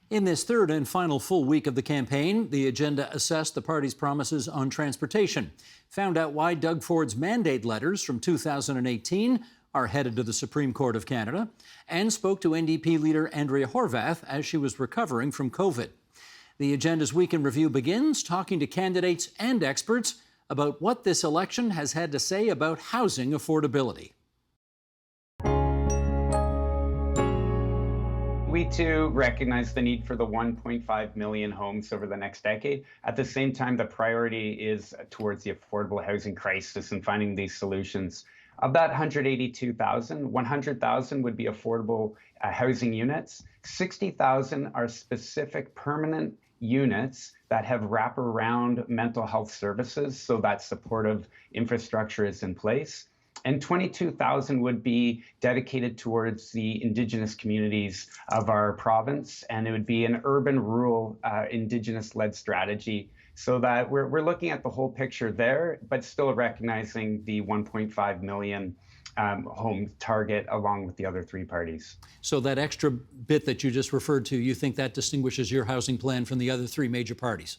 In this third and final full week of the campaign, the agenda assessed the party's promises on transportation, found out why Doug Ford's mandate letters from 2018 are headed to the Supreme Court of Canada, and spoke to NDP leader Andrea Horwath as she was recovering from COVID. The agenda's week in review begins talking to candidates and experts about what this election has had to say about housing affordability. We too recognize the need for the 1.5 million homes over the next decade. At the same time, the priority is towards the affordable housing crisis and finding these solutions. Of that 182,000, 100,000 would be affordable housing units. 60,000 are specific permanent units that have wraparound mental health services, so that supportive infrastructure is in place. And 22,000 would be dedicated towards the Indigenous communities of our province, and it would be an urban-rural Indigenous-led strategy, so that we're looking at the whole picture there, but still recognizing the 1.5 million home target along with the other three parties. So that extra bit that you just referred to, you think that distinguishes your housing plan from the other three major parties?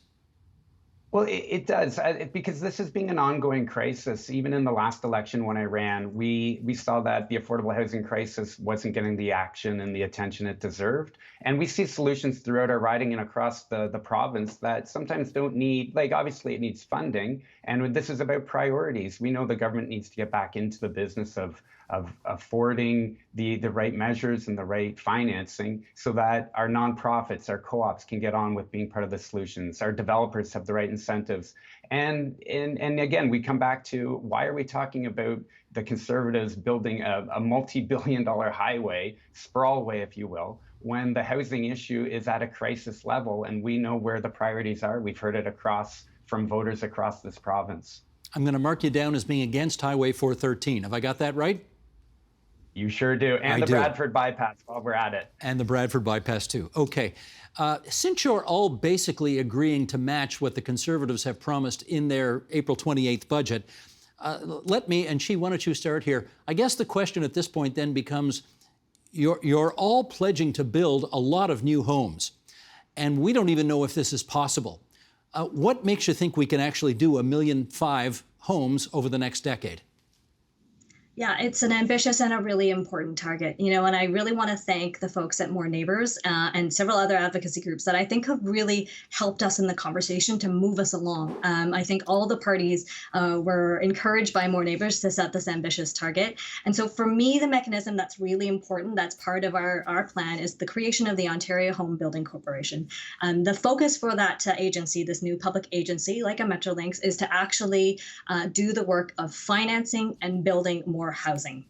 Well, it does, because this is being an ongoing crisis. Even in the last election when I ran, we saw that the affordable housing crisis wasn't getting the action and the attention it deserved. And we see solutions throughout our riding and across the province that sometimes don't need, like obviously it needs funding. And this is about priorities. We know the government needs to get back into the business of affording the right measures and the right financing so that our nonprofits, our co-ops can get on with being part of the solutions. Our developers have the right incentives. And again, we come back to why are we talking about the Conservatives building a multi-billion-dollar highway, sprawlway, if you will, when the housing issue is at a crisis level and we know where the priorities are. We've heard it from voters across this province. I'm going to mark you down as being against Highway 413. Have I got that right? You sure do. And the Bradford bypass while we're at it. And the Bradford bypass too. Okay. Since you're all basically agreeing to match what the Conservatives have promised in their April 28th budget, let me, and why don't you start here? I guess the question at this point then becomes, you're all pledging to build a lot of new homes, and we don't even know if this is possible. What makes you think we can actually do 1.5 million homes over the next decade? Yeah, it's an ambitious and a really important target, and I really want to thank the folks at More Neighbours and several other advocacy groups that I think have really helped us in the conversation to move us along. I think all the parties were encouraged by More Neighbours to set this ambitious target. And so for me, the mechanism that's really important, that's part of our plan, is the creation of the Ontario Home Building Corporation. The focus for that agency, this new public agency, like a Metrolinx, is to actually do the work of financing and building more housing.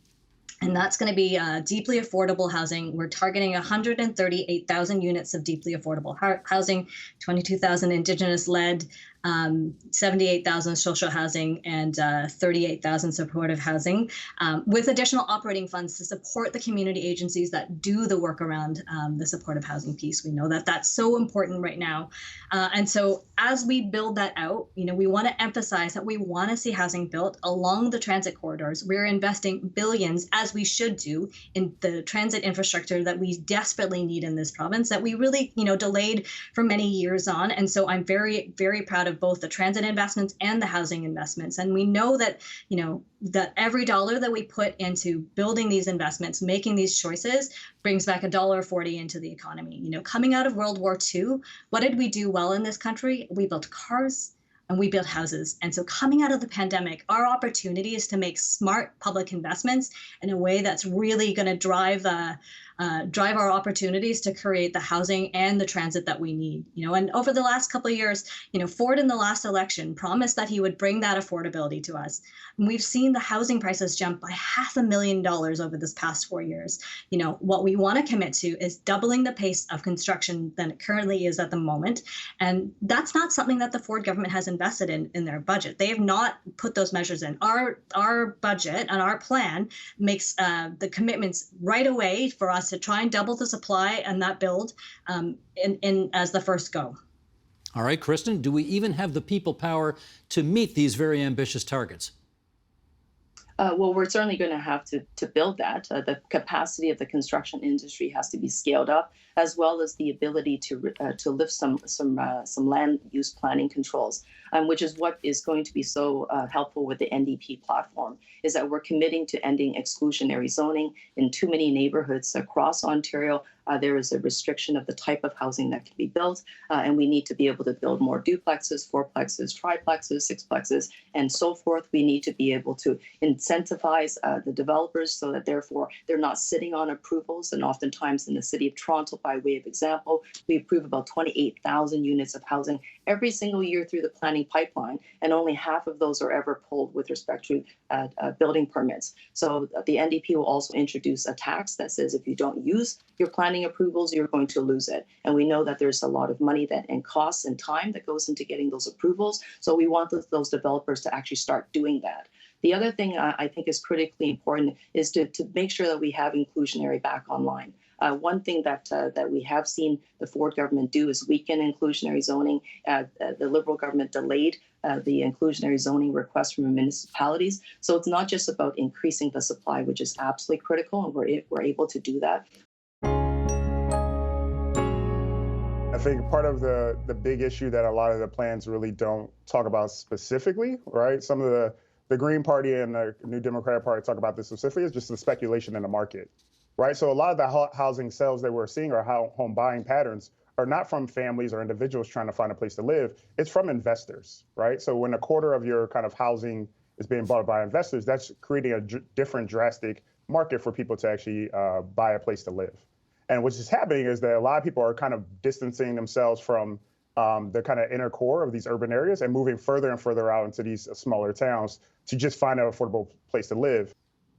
And that's going to be deeply affordable housing. We're targeting 138,000 units of deeply affordable housing, 22,000 Indigenous-led, 78,000 social housing, and 38,000 supportive housing, with additional operating funds to support the community agencies that do the work around the supportive housing piece. We know that that's so important right now. And so as we build that out, we want to emphasize that we want to see housing built along the transit corridors. We're investing billions, as we should do, in the transit infrastructure that we desperately need in this province, that we really, delayed for many years on. And so I'm very, very proud of both the transit investments and the housing investments. And we know that, that every dollar that we put into building these investments, making these choices, brings back $1.40 into the economy. Coming out of World War II, what did we do well in this country? We built cars and we built houses. And so coming out of the pandemic, our opportunity is to make smart public investments in a way that's really going to drive our opportunities to create the housing and the transit that we need. And over the last couple of years, Ford in the last election promised that he would bring that affordability to us. And we've seen the housing prices jump by $500,000 over this past 4 years. What we want to commit to is doubling the pace of construction than it currently is at the moment. And that's not something that the Ford government has invested in their budget. They have not put those measures in. Our budget and our plan makes the commitments right away for us to try and double the supply and that build in as the first go. All right, Kristen, do we even have the people power to meet these very ambitious targets? Well, we're certainly going to have to build that. The capacity of the construction industry has to be scaled up, as well as the ability to lift some land use planning controls, which is what is going to be so helpful with the NDP platform. Is that we're committing to ending exclusionary zoning in too many neighborhoods across Ontario. There is a restriction of the type of housing that can be built, and we need to be able to build more duplexes, fourplexes, triplexes, sixplexes, and so forth. We need to be able to incentivize the developers so that therefore they're not sitting on approvals. And oftentimes in the city of Toronto, by way of example, we approve about 28,000 units of housing every single year through the planning pipeline, and only half of those are ever pulled with respect to building permits. So the NDP will also introduce a tax that says if you don't use your planning approvals, you're going to lose it. And we know that there's a lot of money and costs and time that goes into getting those approvals. So we want those developers to actually start doing that. The other thing I think is critically important is to make sure that we have inclusionary back online. One thing that we have seen the Ford government do is weaken inclusionary zoning. The Liberal government delayed the inclusionary zoning request from municipalities. So it's not just about increasing the supply, which is absolutely critical, and we're able to do that. I think part of the big issue that a lot of the plans really don't talk about specifically, right? Some of the Green Party and the New Democratic Party talk about this specifically, is just the speculation in the market, right? So a lot of the housing sales that we're seeing or home buying patterns are not from families or individuals trying to find a place to live. It's from investors, right? So when a quarter of your kind of housing is being bought by investors, that's creating a different drastic market for people to actually buy a place to live. And what's just happening is that a lot of people are kind of distancing themselves from the kind of inner core of these urban areas and moving further and further out into these smaller towns to just find an affordable place to live.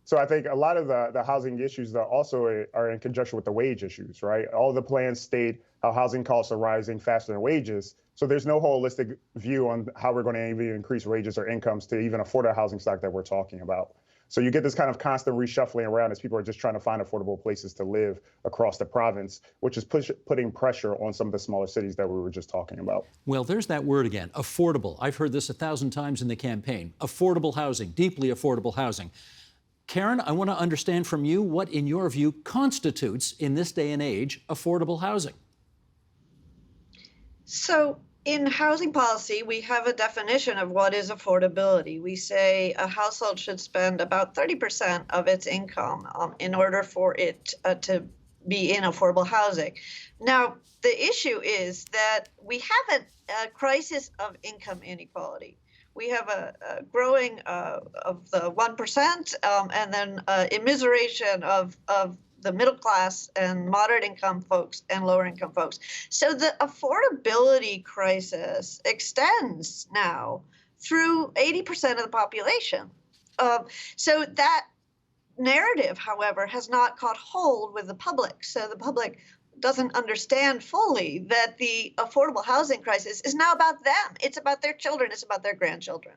So I think a lot of the housing issues that also are in conjunction with the wage issues, right? All the plans state how housing costs are rising faster than wages. So there's no holistic view on how we're going to even increase wages or incomes to even afford a housing stock that we're talking about. So you get this kind of constant reshuffling around as people are just trying to find affordable places to live across the province, which is putting pressure on some of the smaller cities that we were just talking about. Well, there's that word again, affordable. I've heard this 1,000 times in the campaign. Affordable housing, deeply affordable housing. Karen, I want to understand from you what, in your view, constitutes, in this day and age, affordable housing. So in housing policy, we have a definition of what is affordability. We say a household should spend about 30% of its income in order for it to be in affordable housing. Now, the issue is that we have a crisis of income inequality. We have a growing of the 1% and then immiseration of the middle class and moderate income folks and lower income folks. So the affordability crisis extends now through 80% of the population. So that narrative, however, has not caught hold with the public. So the public doesn't understand fully that the affordable housing crisis is now about them. It's about their children. It's about their grandchildren.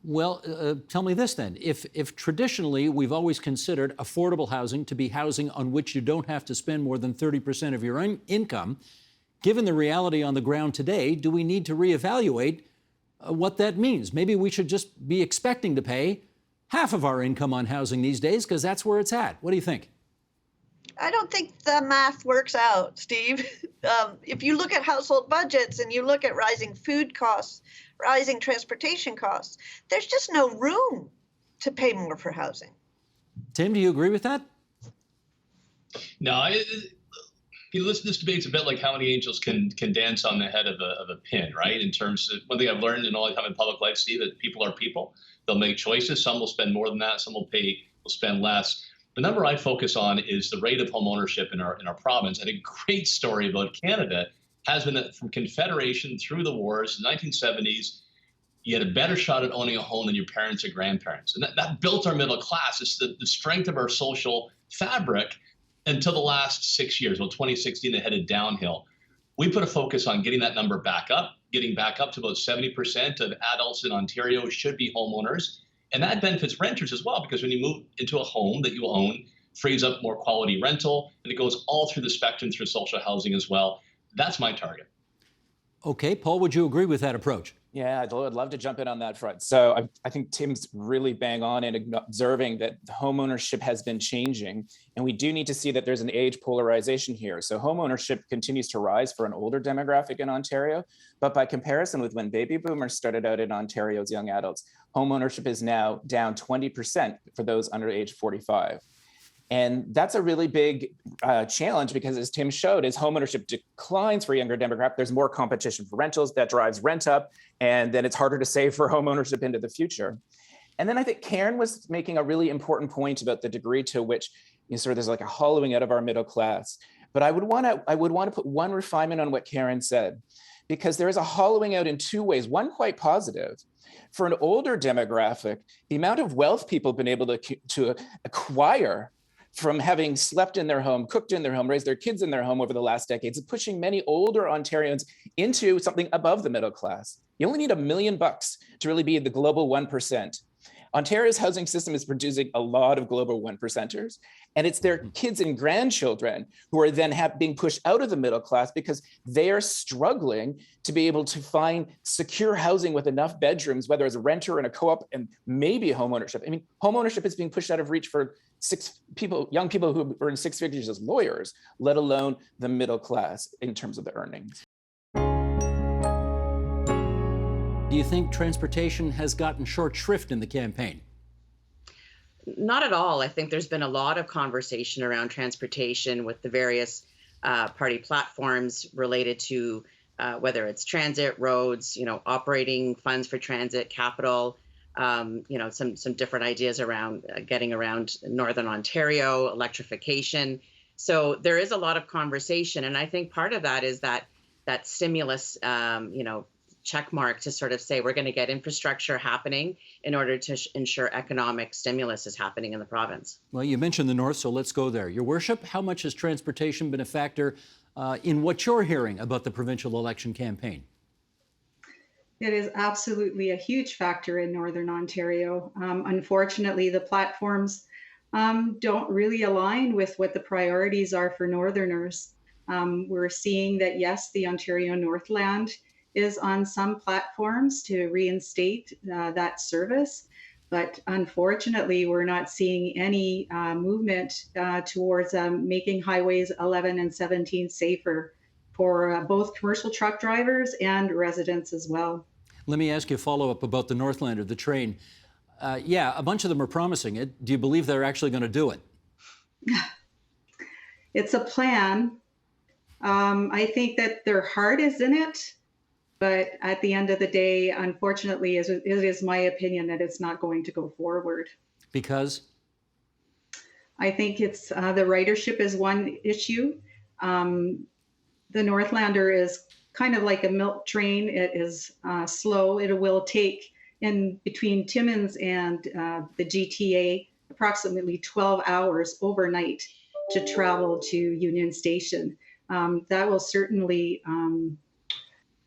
Well, tell me this then. If traditionally we've always considered affordable housing to be housing on which you don't have to spend more than 30% of your income, given the reality on the ground today, do we need to reevaluate what that means? Maybe we should just be expecting to pay half of our income on housing these days because that's where it's at. What do you think? I don't think the math works out, Steve. If you look at household budgets and you look at rising food costs, rising transportation costs, there's just no room to pay more for housing. Tim, do you agree with that? No, this debate's a bit like how many angels can dance on the head of a pin, right? In terms of one thing I've learned in all the time in public life, Steve, that people are people. They'll make choices. Some will spend more than that. Some will spend less. The number I focus on is the rate of home ownership in our province. And a great story about Canada has been that from Confederation through the wars, the 1970s, you had a better shot at owning a home than your parents or grandparents. And that built our middle class. It's the strength of our social fabric until the last 6 years. Well, 2016, it headed downhill. We put a focus on getting that number back up, getting back up to about 70% of adults in Ontario should be homeowners. And that benefits renters as well, because when you move into a home that you own, frees up more quality rental, and it goes all through the spectrum through social housing as well. That's my target. Okay, Paul, would you agree with that approach? Yeah, I'd love to jump in on that front. So I think Tim's really bang on in observing that homeownership has been changing. And we do need to see that there's an age polarization here. So homeownership continues to rise for an older demographic in Ontario. But by comparison with when baby boomers started out in Ontario as young adults, homeownership is now down 20% for those under age 45. And that's a really big challenge because, as Tim showed, as homeownership declines for younger demographic, there's more competition for rentals that drives rent up, and then it's harder to save for homeownership into the future. And then I think Karen was making a really important point about the degree to which there's like a hollowing out of our middle class. But I would want to put one refinement on what Karen said, because there is a hollowing out in two ways. One quite positive. For an older demographic, the amount of wealth people have been able to acquire from having slept in their home, cooked in their home, raised their kids in their home over the last decades, is pushing many older Ontarians into something above the middle class. You only need $1 million to really be the global 1%. Ontario's housing system is producing a lot of global 1%ers, and it's their kids and grandchildren who are then being pushed out of the middle class because they are struggling to be able to find secure housing with enough bedrooms, whether as a renter in a co-op and maybe homeownership. I mean, homeownership is being pushed out of reach for young people who are in six figures as lawyers, let alone the middle class in terms of the earnings. Do you think transportation has gotten short shrift in the campaign? Not at all. I think there's been a lot of conversation around transportation with the various party platforms related to whether it's transit, roads, operating funds for transit, capital, some different ideas around getting around Northern Ontario, electrification. So there is a lot of conversation. And I think part of that is that stimulus, check mark to sort of say we're going to get infrastructure happening in order to ensure economic stimulus is happening in the province. Well, you mentioned the North, so let's go there. Your Worship, how much has transportation been a factor in what you're hearing about the provincial election campaign? It is absolutely a huge factor in Northern Ontario. Unfortunately, the platforms don't really align with what the priorities are for Northerners. We're seeing that, yes, the Ontario Northland is on some platforms to reinstate that service. But unfortunately, we're not seeing any movement towards making highways 11 and 17 safer for both commercial truck drivers and residents as well. Let me ask you a follow-up about the Northland or the train. Yeah, a bunch of them are promising it. Do you believe they're actually going to do it? It's a plan. I think that their heart is in it. But at the end of the day, unfortunately, it is my opinion that it's not going to go forward. Because? I think it's the ridership is one issue. The Northlander is kind of like a milk train. It is slow. It will take in between Timmins and the GTA approximately 12 hours overnight to travel to Union Station. That will certainly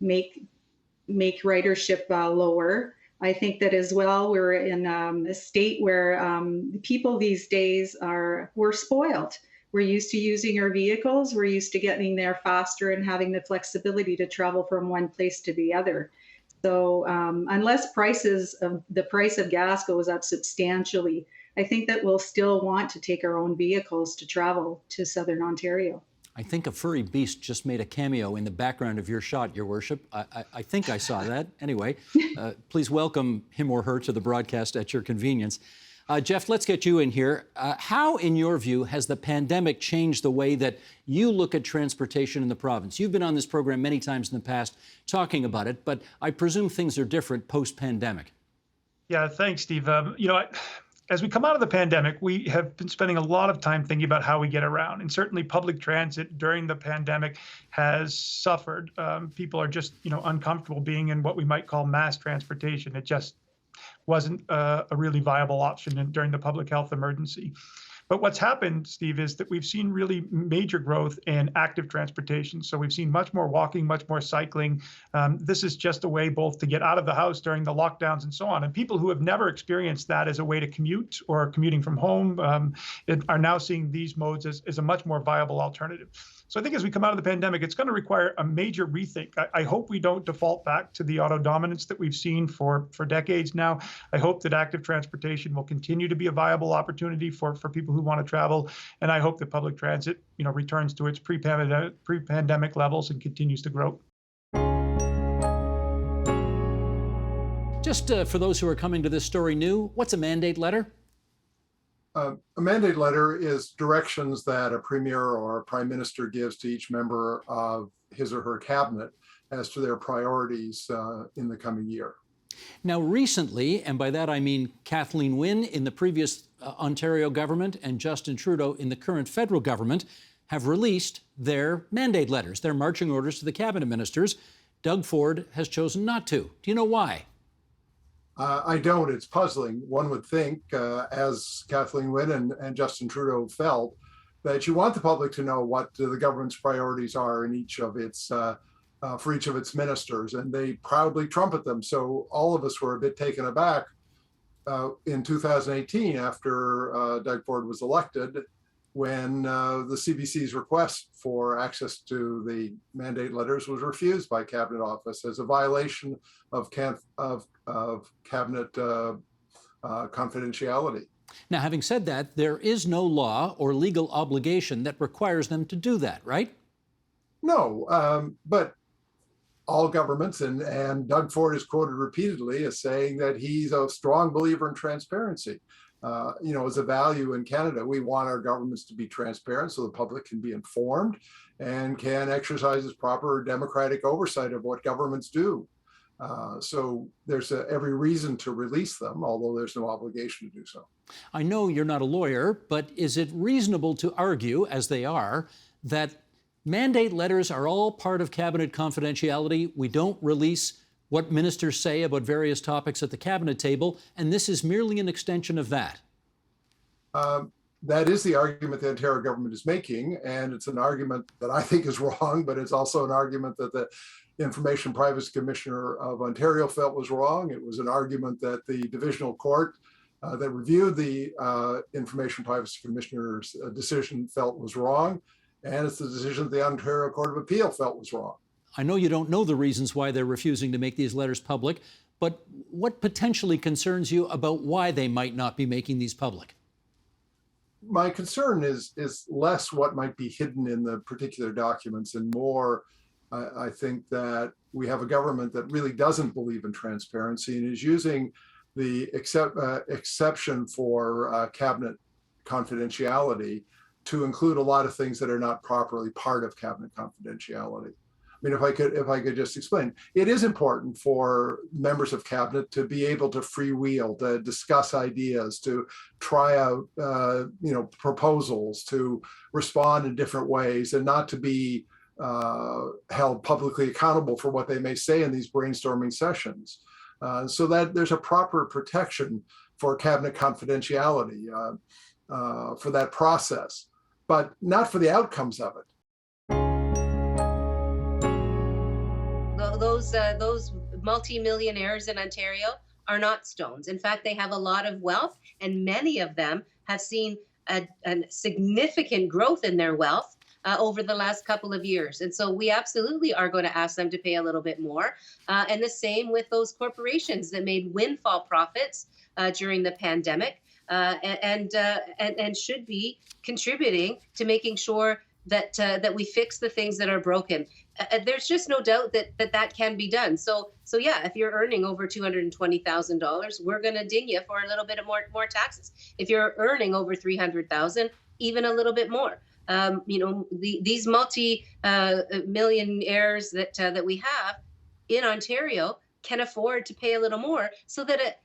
make ridership lower. I think that as well, we're in a state where people these days we're spoiled. We're used to using our vehicles. We're used to getting there faster and having the flexibility to travel from one place to the other. So unless the price of gas goes up substantially, I think that we'll still want to take our own vehicles to travel to Southern Ontario. I think a furry beast just made a cameo in the background of your shot, Your Worship. I think I saw that. Anyway, please welcome him or her to the broadcast at your convenience. Jeff, let's get you in here. How, in your view, has the pandemic changed the way that you look at transportation in the province? You've been on this program many times in the past talking about it, but I presume things are different post-pandemic. Yeah, thanks, Steve. As we come out of the pandemic, we have been spending a lot of time thinking about how we get around. And certainly public transit during the pandemic has suffered. People are just, uncomfortable being in what we might call mass transportation. It just wasn't a really viable option during the public health emergency. But what's happened, Steve, is that we've seen really major growth in active transportation. So we've seen much more walking, much more cycling. This is just a way both to get out of the house during the lockdowns and so on. And people who have never experienced that as a way to commute or commuting from home are now seeing these modes as a much more viable alternative. So I think as we come out of the pandemic, it's going to require a major rethink. I hope we don't default back to the auto dominance that we've seen for decades now. I hope that active transportation will continue to be a viable opportunity for people who want to travel. And I hope that public transit, returns to its pre-pandemic levels and continues to grow. Just for those who are coming to this story new, what's a mandate letter? A mandate letter is directions that a premier or a prime minister gives to each member of his or her cabinet as to their priorities in the coming year. Now, recently, and by that I mean Kathleen Wynne in the previous Ontario government and Justin Trudeau in the current federal government, have released their mandate letters, their marching orders to the cabinet ministers. Doug Ford has chosen not to. Do you know why? I don't. It's puzzling. One would think, as Kathleen Wynne and Justin Trudeau felt, that you want the public to know what the government's priorities are in each of its for each of its ministers, and they proudly trumpet them. So all of us were a bit taken aback in 2018 after Doug Ford was elected, when the CBC's request for access to the mandate letters was refused by Cabinet Office as a violation of Cabinet confidentiality. Now, having said that, there is no law or legal obligation that requires them to do that, right? No, but all governments, and Doug Ford is quoted repeatedly as saying that he's a strong believer in transparency. As a value in Canada, we want our governments to be transparent so the public can be informed and can exercise its proper democratic oversight of what governments do. So there's every reason to release them, although there's no obligation to do so. I know you're not a lawyer, but is it reasonable to argue, as they are, that mandate letters are all part of cabinet confidentiality? We don't release what ministers say about various topics at the cabinet table, and this is merely an extension of that. That is the argument the Ontario government is making, and it's an argument that I think is wrong, but it's also an argument that the Information Privacy Commissioner of Ontario felt was wrong. It was an argument that the Divisional Court that reviewed the Information Privacy Commissioner's decision felt was wrong, and it's the decision that the Ontario Court of Appeal felt was wrong. I know you don't know the reasons why they're refusing to make these letters public, but what potentially concerns you about why they might not be making these public? My concern is less what might be hidden in the particular documents and more, I think that we have a government that really doesn't believe in transparency and is using the exception for cabinet confidentiality to include a lot of things that are not properly part of cabinet confidentiality. I mean, if I could just explain, it is important for members of cabinet to be able to freewheel, to discuss ideas, to try out, proposals, to respond in different ways, and not to be held publicly accountable for what they may say in these brainstorming sessions. So that there's a proper protection for cabinet confidentiality for that process, but not for the outcomes of it. Those multimillionaires in Ontario are not stones. In fact, they have a lot of wealth, and many of them have seen a significant growth in their wealth over the last couple of years. And so we absolutely are going to ask them to pay a little bit more. And the same with those corporations that made windfall profits during the pandemic and should be contributing to making sure that we fix the things that are broken. There's just no doubt that can be done. So yeah, if you're earning over $220,000, we're going to ding you for a little bit of more taxes. If you're earning over $300,000, even a little bit more. These multi-millionaires that we have in Ontario can afford to pay a little more so that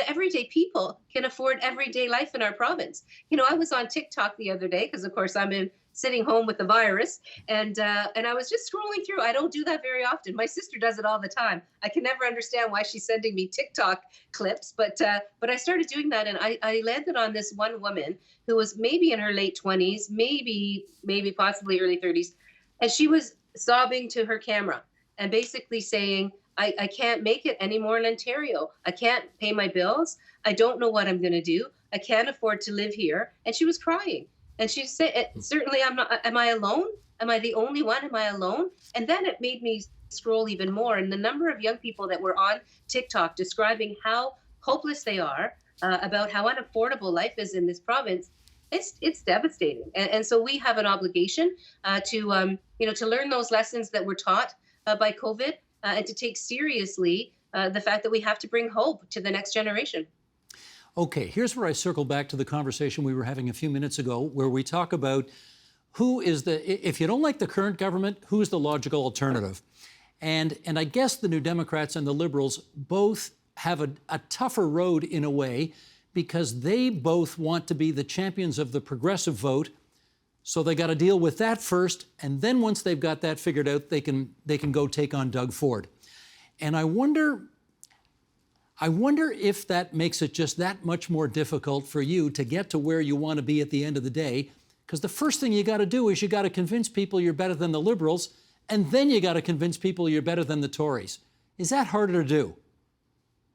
everyday people can afford everyday life in our province. I was on TikTok the other day because, of course, I'm sitting home with the virus, and I was just scrolling through. I don't do that very often. My sister does it all the time. I can never understand why she's sending me TikTok clips, but I started doing that, and I landed on this one woman who was maybe in her late 20s, maybe possibly early 30s, and she was sobbing to her camera and basically saying, I can't make it anymore in Ontario. I can't pay my bills. I don't know what I'm going to do. I can't afford to live here. And she was crying. And she said, certainly I'm not, am I alone? Am I the only one? Am I alone? And then it made me scroll even more. And the number of young people that were on TikTok describing how hopeless they are about how unaffordable life is in this province, it's devastating. And so we have an obligation to learn those lessons that were taught by COVID and to take seriously the fact that we have to bring hope to the next generation. Okay, here's where I circle back to the conversation we were having a few minutes ago, where we talk about who is if you don't like the current government, who is the logical alternative? And I guess the New Democrats and the Liberals both have a tougher road in a way, because they both want to be the champions of the progressive vote. So they got to deal with that first, and then once they've got that figured out, they can go take on Doug Ford. And I wonder if that makes it just that much more difficult for you to get to where you want to be at the end of the day, because the first thing you got to do is you got to convince people you're better than the Liberals, and then you got to convince people you're better than the Tories. Is that harder to do?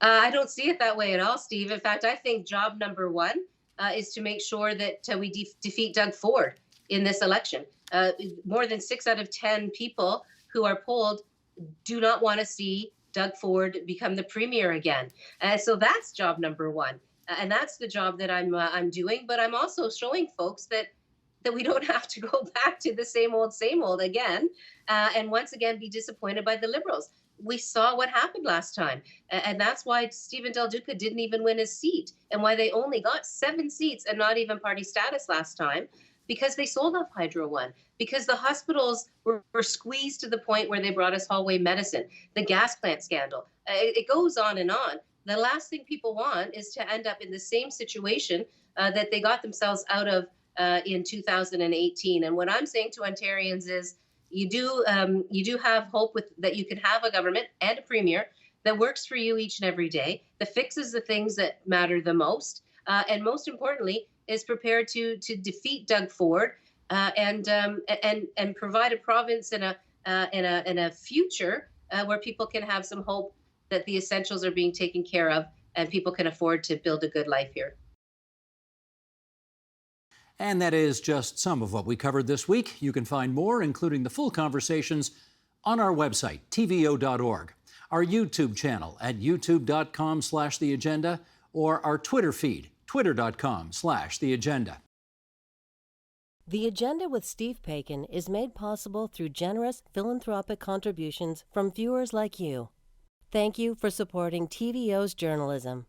I don't see it that way at all, Steve. In fact, I think job number one is to make sure that we defeat Doug Ford in this election. More than 6 out of 10 people who are polled do not want to see Doug Ford become the premier again. So that's job number one. And that's the job that I'm doing. But I'm also showing folks that we don't have to go back to the same old again, and once again be disappointed by the Liberals. We saw what happened last time, and that's why Stephen Del Duca didn't even win his seat, and why they only got 7 seats and not even party status last time, because they sold off Hydro One, because the hospitals were squeezed to the point where they brought us hallway medicine, the gas plant scandal. It goes on and on. The last thing people want is to end up in the same situation that they got themselves out of in 2018. And what I'm saying to Ontarians is, you do have hope that you can have a government and a premier that works for you each and every day, that fixes the things that matter the most, and most importantly, is prepared to defeat Doug Ford and provide a province and a future where people can have some hope that the essentials are being taken care of and people can afford to build a good life here. And that is just some of what we covered this week. You can find more, including the full conversations, on our website, tvo.org, our YouTube channel at youtube.com/theagenda, or our Twitter feed, twitter.com/theagenda. The Agenda with Steve Paikin is made possible through generous philanthropic contributions from viewers like you. Thank you for supporting TVO's journalism.